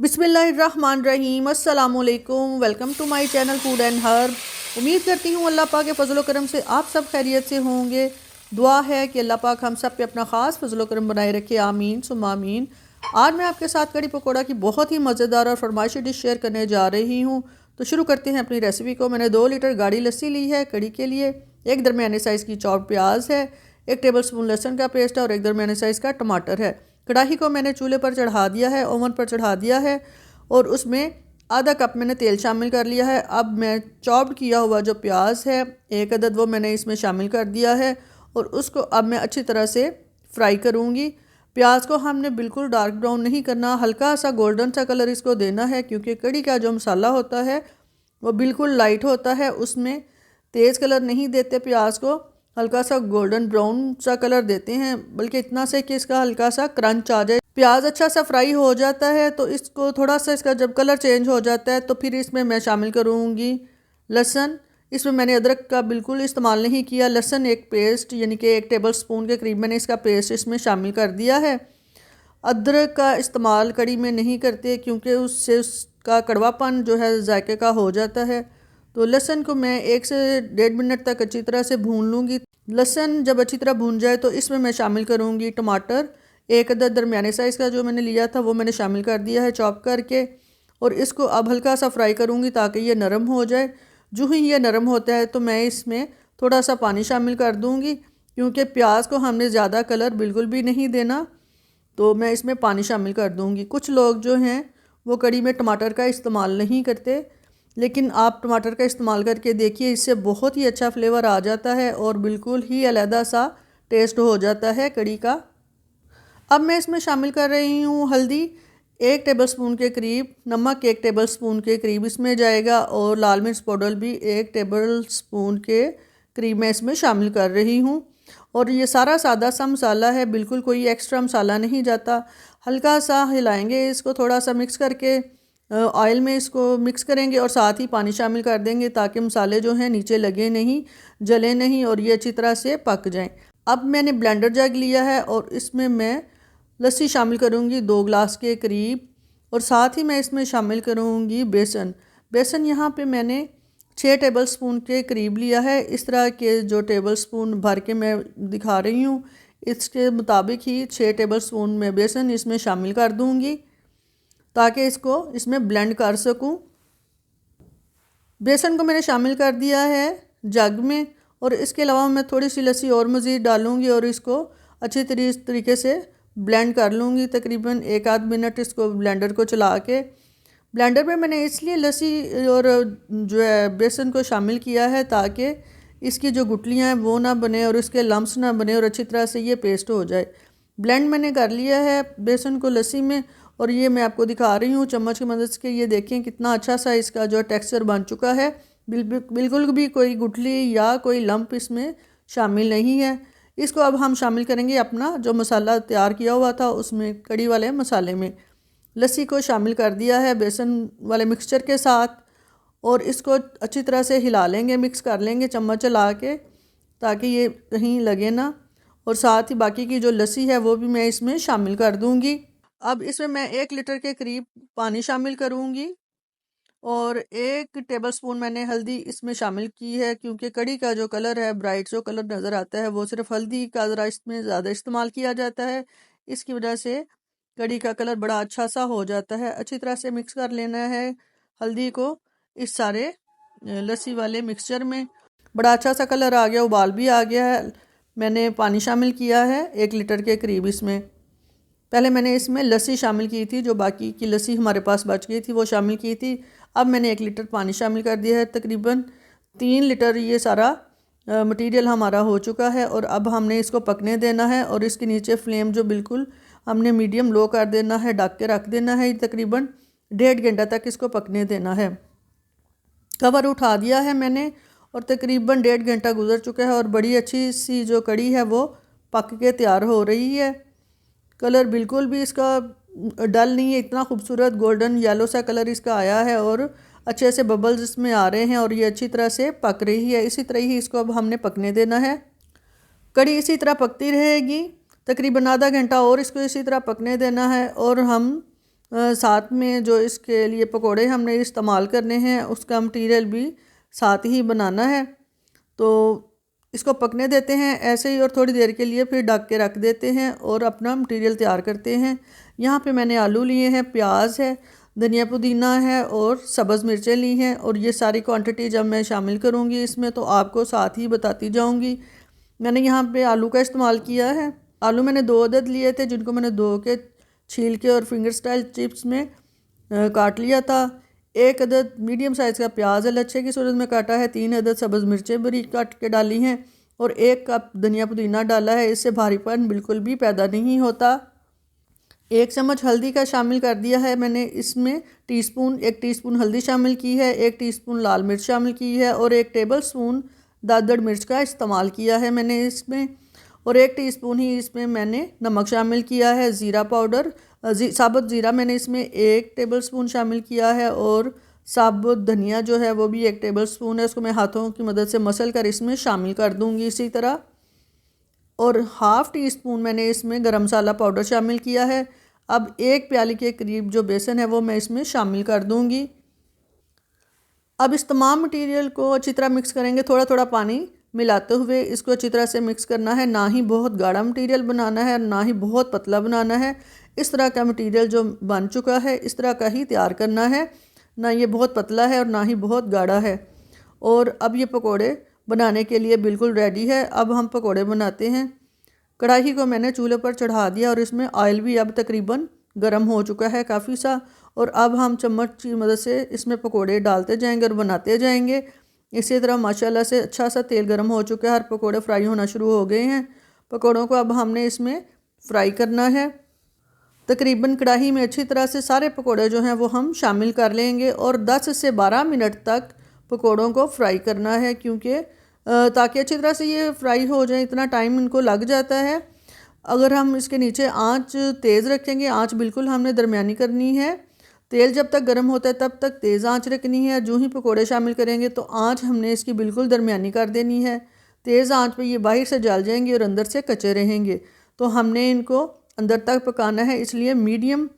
बिस्मिल्लाहिर्रहमानिर्रहीम अस्सलामुअलैकुम। Welcome to my channel food and herb. उम्मीद करती हूँ अल्लाह पाक के फजल करम से आप सब खैरियत से होंगे। दुआ है कि अल्लाह पाक हम सब पे अपना ख़ास फजल करम बनाए रखे, आमीन सुम्मा आमीन। आज मैं आपके साथ कड़ी पकौड़ा की बहुत ही मज़ेदार और फरमाइशी डिश शेयर करने जा रही हूँ। तो शुरू करते हैं अपनी रेसिपी को। मैंने 2 लीटर गाढ़ी लस्सी ली है कड़ी के लिए, एक दरमियाने साइज़ की चॉप प्याज है, 1 टेबल स्पून लहसुन का पेस्ट है और 1 दरमियाने साइज़ का टमाटर है। कढ़ाई को मैंने चूल्हे पर चढ़ा दिया है, ओवन पर चढ़ा दिया है और उसमें आधा कप मैंने तेल शामिल कर लिया है। अब मैं चॉप्ड किया हुआ जो प्याज है 1 अदद वो मैंने इसमें शामिल कर दिया है और उसको अब मैं अच्छी तरह से फ्राई करूँगी। प्याज को हमने बिल्कुल डार्क ब्राउन नहीं करना, हल्का सा गोल्डन सा कलर इसको देना है, क्योंकि कड़ी का जो मसाला होता है वो बिल्कुल लाइट होता है, उसमें तेज़ कलर नहीं देते प्याज को, हल्का सा गोल्डन ब्राउन सा कलर देते हैं, बल्कि इतना से कि इसका हल्का सा क्रंच आ जाए। प्याज अच्छा सा फ्राई हो जाता है तो इसको थोड़ा सा इसका जब कलर चेंज हो जाता है तो फिर इसमें मैं शामिल करूँगी लहसुन। इसमें मैंने अदरक का बिल्कुल इस्तेमाल नहीं किया। लहसुन एक पेस्ट यानी कि 1 टेबल स्पून के करीब मैंने इसका पेस्ट इसमें शामिल कर दिया है। अदरक का इस्तेमाल कड़ी में नहीं करते क्योंकि उससे उसका कड़वापन जो है जायके का हो जाता है। तो लहसुन को मैं 1 से 1.5 मिनट तक अच्छी तरह से भून लूँगी। लहसुन जब अच्छी तरह भून जाए तो इसमें मैं शामिल करूँगी टमाटर। 1 अदद दरमियाने साइज़ का जो मैंने लिया था वो मैंने शामिल कर दिया है चॉप करके, और इसको अब हल्का सा फ्राई करूँगी ताकि ये नरम हो जाए। जो ही ये नरम होता है तो मैं इसमें थोड़ा सा पानी शामिल कर दूँगी, क्योंकि प्याज को हमने ज़्यादा कलर बिल्कुल भी नहीं देना, तो मैं इसमें पानी शामिल कर दूँगी। कुछ लोग जो हैं वो कड़ी में टमाटर का इस्तेमाल नहीं करते, लेकिन आप टमाटर का इस्तेमाल करके देखिए, इससे बहुत ही अच्छा फ्लेवर आ जाता है और बिल्कुल ही अलहदा सा टेस्ट हो जाता है कड़ी का। अब मैं इसमें शामिल कर रही हूँ हल्दी 1 टेबल स्पून के करीब, नमक 1 टेबल स्पून के करीब इसमें जाएगा और लाल मिर्च पाउडर भी 1 टेबल स्पून के करीब मैं इसमें शामिल कर रही हूँ। और ये सारा सादा सा मसाला है, बिल्कुल कोई एक्स्ट्रा मसाला नहीं जाता। हल्का सा हिलाएंगे इसको, थोड़ा सा मिक्स करके ऑयल में इसको मिक्स करेंगे और साथ ही पानी शामिल कर देंगे ताकि मसाले जो हैं नीचे लगे नहीं, जले नहीं और ये अच्छी तरह से पक जाएं। अब मैंने ब्लेंडर जग लिया है और इसमें मैं लस्सी शामिल करूँगी 2 गिलास के करीब, और साथ ही मैं इसमें शामिल करूँगी बेसन। बेसन यहाँ पे मैंने 6 टेबल स्पून के करीब लिया है। इस तरह के जो टेबल स्पून भर के मैं दिखा रही हूँ इसके मुताबिक ही 6 टेबल स्पून में बेसन इसमें शामिल कर दूँगी ताकि इसको इसमें ब्लेंड कर सकूँ। बेसन को मैंने शामिल कर दिया है जग में, और इसके अलावा मैं थोड़ी सी लस्सी और मज़ीद डालूँगी और इसको अच्छी तरीके से ब्लेंड कर लूँगी। तकरीबन 1 आध मिनट इसको ब्लेंडर को चला के, ब्लेंडर में मैंने इसलिए लस्सी और जो है बेसन को शामिल किया है ताकि इसकी जो गुठलियाँ हैं वो ना बने और इसके लम्स ना बने और अच्छी तरह से ये पेस्ट हो जाए। ब्लेंड मैंने कर लिया है बेसन को लस्सी में, और ये मैं आपको दिखा रही हूँ चम्मच की मदद से। ये देखें कितना अच्छा सा इसका जो टेक्सचर बन चुका है, बिल्कुल भी कोई गुठली या कोई लम्प इसमें शामिल नहीं है। इसको अब हम शामिल करेंगे अपना जो मसाला तैयार किया हुआ था उसमें, कड़ी वाले मसाले में। लस्सी को शामिल कर दिया है बेसन वाले मिक्सचर के साथ, और इसको अच्छी तरह से हिला लेंगे, मिक्स कर लेंगे चम्मच चला के ताकि ये कहीं लगे ना, और साथ ही बाकी की जो लस्सी है वो भी मैं इसमें शामिल कर दूँगी। अब इसमें मैं 1 लीटर के करीब पानी शामिल करूँगी और 1 टेबल स्पून मैंने हल्दी इसमें शामिल की है, क्योंकि कड़ी का जो कलर है, ब्राइट जो कलर नज़र आता है, वो सिर्फ हल्दी का ज़रा इसमें ज़्यादा इस्तेमाल किया जाता है। इसकी वजह से कड़ी का कलर बड़ा अच्छा सा हो जाता है। अच्छी तरह से मिक्स कर लेना है हल्दी को इस सारे लस्सी वाले मिक्सचर में। बड़ा अच्छा सा कलर आ गया, उबाल भी आ गया है। मैंने पानी शामिल किया है 1 लीटर के करीब इसमें। पहले मैंने इसमें लस्सी शामिल की थी, जो बाकी की लस्सी हमारे पास बच गई थी वो शामिल की थी। अब मैंने 1 लीटर पानी शामिल कर दिया है। तकरीबन 3 लीटर ये सारा मटेरियल हमारा हो चुका है, और अब हमने इसको पकने देना है और इसके नीचे फ्लेम जो बिल्कुल हमने मीडियम लो कर देना है, ढक के रख देना है। तकरीबन 1.5 घंटा तक इसको पकने देना है। कवर उठा दिया है मैंने और तकरीबन 1.5 घंटा गुजर चुका है और बड़ी अच्छी सी जो कड़ी है वो पक के तैयार हो रही है। कलर बिल्कुल भी इसका डल नहीं है, इतना खूबसूरत गोल्डन येलो सा कलर इसका आया है और अच्छे से बबल्स इसमें आ रहे हैं और ये अच्छी तरह से पक रही है। इसी तरह ही इसको अब हमने पकने देना है। कड़ी इसी तरह पकती रहेगी तकरीबन आधा घंटा और इसको इसी तरह पकने देना है, और हम साथ में जो इसके लिए पकोड़े हमने इस्तेमाल करने हैं उसका मटीरियल भी साथ ही बनाना है। तो इसको पकने देते हैं ऐसे ही और थोड़ी देर के लिए फिर ढक के रख देते हैं और अपना मटीरियल तैयार करते हैं। यहाँ पे मैंने आलू लिए हैं, प्याज है, धनिया पुदीना है और सब्ज़ मिर्चें ली हैं। और ये सारी क्वांटिटी जब मैं शामिल करूँगी इसमें तो आपको साथ ही बताती जाऊँगी। मैंने यहाँ पे आलू का इस्तेमाल किया है। आलू मैंने 2 अदद लिए थे जिनको मैंने धो के छील के और फिंगर स्टाइल चिप्स में काट लिया था। 1 अदद मीडियम साइज़ का प्याज है लच्छे की सूरत में काटा है। 3 अदद सब्ज़ मिर्चें बारीक काट के डाली हैं और 1 कप धनिया पुदीना डाला है। इससे भारीपन बिल्कुल भी पैदा नहीं होता। 1 चम्मच हल्दी का शामिल कर दिया है मैंने इसमें। 1 टीस्पून हल्दी शामिल की है, 1 टीस्पून लाल मिर्च शामिल की है और 1 टेबल स्पून दादड़ मिर्च का इस्तेमाल किया है मैंने इसमें। और 1 टीस्पून ही इसमें मैंने नमक शामिल किया है। ज़ीरा पाउडर साबुत ज़ीरा मैंने इसमें 1 टेबल स्पून शामिल किया है और साबुत धनिया जो है वो भी 1 टेबल स्पून है। उसको मैं हाथों की मदद से मसल कर इसमें शामिल कर दूँगी इसी तरह। और हाफ़ टी स्पून मैंने इसमें गरम मसाला पाउडर शामिल किया है। अब 1 प्याली के करीब जो बेसन है वो मैं इसमें शामिल कर दूँगी। अब इस तमाम मटीरियल को अच्छी तरह मिक्स करेंगे, थोड़ा थोड़ा पानी मिलाते हुए इसको अच्छी तरह से मिक्स करना है। ना ही बहुत गाढ़ा मटीरियल बनाना है ना ही बहुत पतला बनाना है। इस तरह का मटीरियल जो बन चुका है इस तरह का ही तैयार करना है, ना ये बहुत पतला है और ना ही बहुत गाढ़ा है। और अब ये पकोड़े बनाने के लिए बिल्कुल रेडी है। अब हम पकोड़े बनाते हैं। कढ़ाई को मैंने चूल्हे पर चढ़ा दिया और इसमें ऑयल भी अब तकरीबन गर्म हो चुका है काफ़ी सा। और अब हम चम्मच की मदद से इसमें पकोड़े डालते जाएंगे और बनाते जाएंगे। इसी तरह माशाल्लाह से अच्छा सा तेल गर्म हो चुका है, हर पकोड़े फ्राई होना शुरू हो गए हैं। पकोड़ों को अब हमने इसमें फ्राई करना है। तकरीबन कढ़ाई में अच्छी तरह से सारे पकोड़े जो हैं वो हम शामिल कर लेंगे और 10 से 12 मिनट तक पकोड़ों को फ्राई करना है, क्योंकि ताकि अच्छी तरह से ये फ्राई हो जाए। इतना टाइम इनको लग जाता है। अगर हम इसके नीचे आंच तेज़ रखेंगे, आंच बिल्कुल हमने दरमियानी करनी है। तेल जब तक गर्म होता है तब तक तेज़ आंच रखनी है। जो ही पकोड़े शामिल करेंगे तो आंच हमने इसकी बिल्कुल दरमियानी कर देनी है। तेज़ आंच पे ये बाहर से जल जाएंगे और अंदर से कच्चे रहेंगे। तो हमने इनको अंदर तक पकाना है, इसलिए मीडियम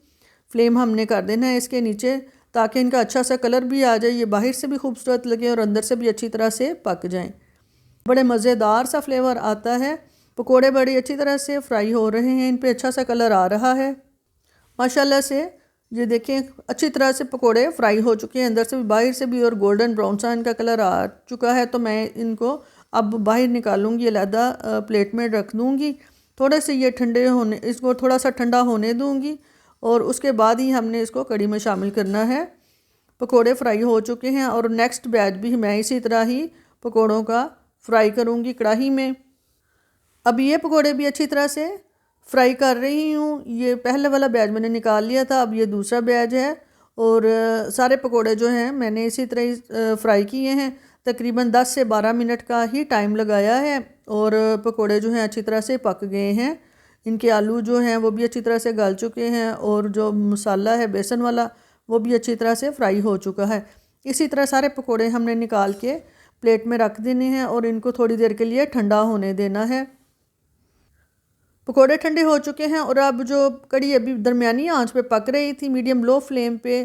फ्लेम हमने कर देना है इसके नीचे, ताकि इनका अच्छा सा कलर भी आ जाए, ये बाहर से भी खूबसूरत लगे और अंदर से भी अच्छी तरह से पक जाएँ। बड़े मज़ेदार सा फ्लेवर आता है। पकोड़े बड़ी अच्छी तरह से फ्राई हो रहे हैं, इन पे अच्छा सा कलर आ रहा है माशाल्लाह से। ये देखें अच्छी तरह से पकोड़े फ्राई हो चुके हैं, अंदर से भी बाहर से भी, और गोल्डन ब्राउन सा इनका कलर आ चुका है। तो मैं इनको अब बाहर निकालूंगी, अलहदा प्लेट में रख दूंगी। थोड़े से ये ठंडे होने, इसको थोड़ा सा ठंडा होने दूंगी और उसके बाद ही हमने इसको कढ़ी में शामिल करना है। पकोड़े फ्राई हो चुके हैं और नेक्स्ट बैच भी मैं इसी तरह ही पकोड़ों का फ्राई करूंगी कढ़ाई में। अब ये पकोड़े भी अच्छी तरह से फ्राई कर रही हूँ। ये पहले वाला बैच मैंने निकाल लिया था, अब ये दूसरा बैच है। और सारे पकोड़े जो हैं मैंने इसी तरह ही फ्राई किए हैं। तकरीबन 10 से 12 मिनट का ही टाइम लगाया है और पकोड़े जो हैं अच्छी तरह से पक गए हैं। इनके आलू जो हैं वो भी अच्छी तरह से गल चुके हैं और जो मसाला है बेसन वाला वो भी अच्छी तरह से फ्राई हो चुका है। इसी तरह सारे पकोड़े हमने निकाल के प्लेट में रख देने हैं और इनको थोड़ी देर के लिए ठंडा होने देना है। पकोड़े ठंडे हो चुके हैं और अब जो कढ़ी अभी दरमियानी आंच पे पक रही थी, मीडियम लो फ्लेम पे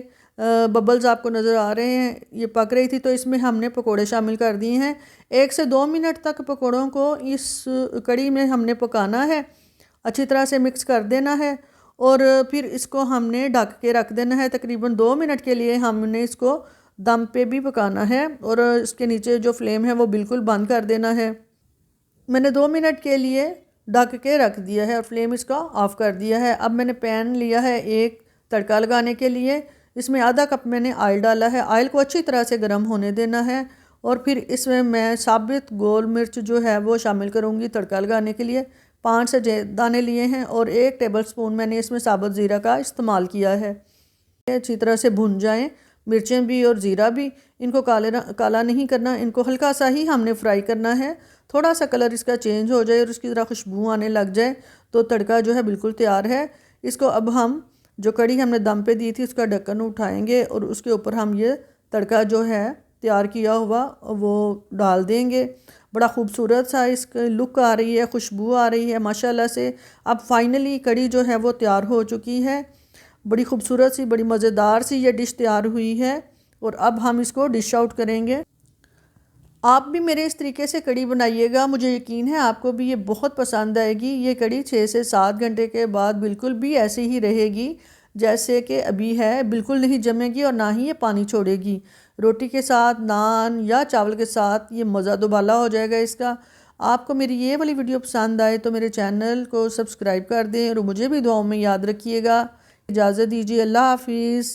बबल्स आपको नज़र आ रहे हैं, ये पक रही थी। तो इसमें हमने पकोड़े शामिल कर दिए हैं। 1 से 2 मिनट तक पकोड़ों को इस कढ़ी में हमने पकाना है, अच्छी तरह से मिक्स कर देना है और फिर इसको हमने ढक के रख देना है। तकरीबन 2 मिनट के लिए हमने इसको दम पे भी पकाना है और इसके नीचे जो फ्लेम है वो बिल्कुल बंद कर देना है। मैंने 2 मिनट के लिए ढक के रख दिया है और फ्लेम इसका ऑफ़ कर दिया है। अब मैंने पैन लिया है एक तड़का लगाने के लिए। इसमें आधा कप मैंने ऑयल डाला है। ऑयल को अच्छी तरह से गर्म होने देना है और फिर इसमें मैं साबित गोल मिर्च जो है वो शामिल करूँगी तड़का लगाने के लिए। 5 से दाने लिए हैं और 1 टेबल स्पून मैंने इसमें साबुत ज़ीरा का इस्तेमाल किया है। अच्छी तरह से भुन जाएँ मिर्चें भी और ज़ीरा भी। इनको काला नहीं करना, इनको हल्का सा ही हमने फ्राई करना है। थोड़ा सा कलर इसका चेंज हो जाए और इसकी ज़रा खुशबू आने लग जाए तो तड़का जो है बिल्कुल तैयार है। इसको अब हम जो कढ़ी हमने दम पे दी थी उसका ढक्कन उठाएंगे और उसके ऊपर हम ये तड़का जो है तैयार किया हुआ वो डाल देंगे। बड़ा खूबसूरत सा इसका लुक आ रही है, खुशबू आ रही है माशाल्लाह से। अब फाइनली कढ़ी जो है वो तैयार हो चुकी है। बड़ी खूबसूरत सी, बड़ी मज़ेदार सी ये डिश तैयार हुई है और अब हम इसको डिश आउट करेंगे। आप भी मेरे इस तरीके से कड़ी बनाइएगा, मुझे यकीन है आपको भी ये बहुत पसंद आएगी। ये कड़ी 6 से 7 घंटे के बाद बिल्कुल भी ऐसी ही रहेगी जैसे कि अभी है, बिल्कुल नहीं जमेगी और ना ही ये पानी छोड़ेगी। रोटी के साथ, नान या चावल के साथ ये मज़ा दुबाला हो जाएगा इसका। आपको मेरी ये वाली वीडियो पसंद आए तो मेरे चैनल को सब्सक्राइब कर दें और मुझे भी दुआओं में याद रखिएगा। इजाज़त दीजिए, अल्लाह हाफिज़।